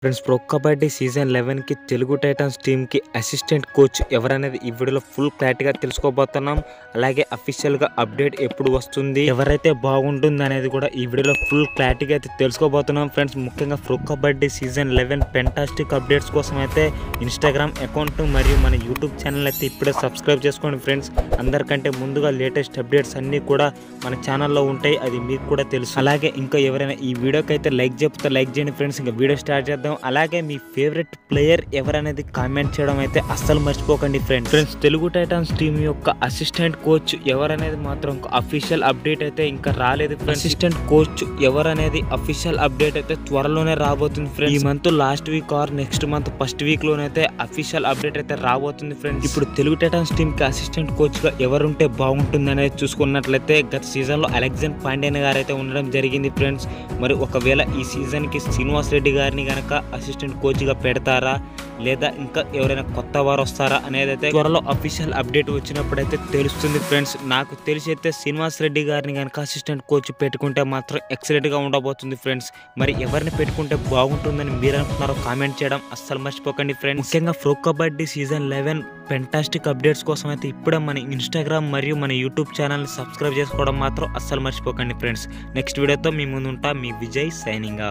Friends, pro Kabaddi season 11కి Telugu Titans టీమ్కి assistant coach ఎవరనేది ఈ వీడియోలో ఫుల్ క్లారిటీగా తెలుసుకోబోతున్నాం. అలాగే అఫీషియల్గా అప్డేట్ ఎప్పుడు వస్తుంది, ఎవరైతే బాగుంటుంది అనేది కూడా ఈ వీడియోలో ఫుల్ క్లారిటీగా అయితే తెలుసుకోబోతున్నాం. ఫ్రెండ్స్, ముఖ్యంగా pro Kabaddi season 11 fantastic updates కోసం అయితే ఇన్స్టాగ్రామ్ అకౌంట్ మరియు మన యూట్యూబ్ ఛానల్ అయితే ఇప్పుడే సబ్స్క్రైబ్ చేసుకోండి. ఫ్రెండ్స్, అందరికంటే ముందుగా లేటెస్ట్ అప్డేట్స్ అన్నీ కూడా మన ఛానల్లో ఉంటాయి, అది మీకు కూడా తెలుసు. అలాగే ఇంకా ఎవరైనా ఈ వీడియోకి అయితే లైక్ చెప్తే లైక్ చేయండి. ఫ్రెండ్స్, ఇంకా వీడియో స్టార్ట్ చేద్దాం. అలాగే మీ ఫేవరెట్ ప్లేయర్ ఎవరనేది కామెంట్ చేయడం అయితే అస్సలు మర్చిపోకండి. ఫ్రెండ్స్, తెలుగు టైటన్స్ టీం యొక్క అసిస్టెంట్ కోచ్ ఎవరనేది మాత్రం అఫీషియల్ అప్డేట్ అయితే ఇంకా రాలేదు. అసిస్టెంట్ కోచ్ ఎవరనేది అఫీషియల్ అప్డేట్ అయితే త్వరలోనే రాబోతుంది. ఫ్రెండ్స్, ఈ month last week or next month first week లోనైతే అఫీషియల్ అప్డేట్ అయితే రాబోతుంది. ఫ్రెండ్స్, ఇప్పుడు తెలుగు టైటన్స్ టీం కి అసిస్టెంట్ కోచ్ గా ఎవరుంటే బాగుంటుంది అనేది చూసుకున్నట్లయితే గత సీజన్ లో అలెగ్జాండర్ పాండ్యన్ గారు అయితే ఉండడం జరిగింది. ఫ్రెండ్స్, మరి ఒకవేళ ఈ సీజన్ కి శ్రీనివాస్ రెడ్డి గారిని గనక అసిస్టెంట్ కోచ్ గా పెడతారా లేదా ఇంకా ఎవరైనా కొత్త వారు వస్తారా అనేది అయితే త్వరలో అఫీషియల్ అప్డేట్ వచ్చినప్పుడైతే తెలుస్తుంది. ఫ్రెండ్స్, నాకు తెలిసి అయితే శ్రీనివాస్ రెడ్డి గారిని కనుక అసిస్టెంట్ కోచ్ పెట్టుకుంటే మాత్రం ఎక్సలెంట్ గా ఉండబోతుంది. ఫ్రెండ్స్, మరి ఎవరిని పెట్టుకుంటే బాగుంటుందని మీరు అనుకున్నారో కామెంట్ చేయడం అస్సలు మర్చిపోకండి. ఫ్రెండ్స్, ముఖ్యంగా pro Kabaddi season 11 fantastic updates కోసం అయితే ఇప్పుడే మన ఇన్స్టాగ్రామ్ మరియు మన యూట్యూబ్ ఛానల్ సబ్స్క్రైబ్ చేసుకోవడం మాత్రం అస్సలు మర్చిపోకండి. ఫ్రెండ్స్, నెక్స్ట్ వీడియోతో మీ ముందు ఉంటా. మీ విజయ్ సైనింగ్ ఆఫ్.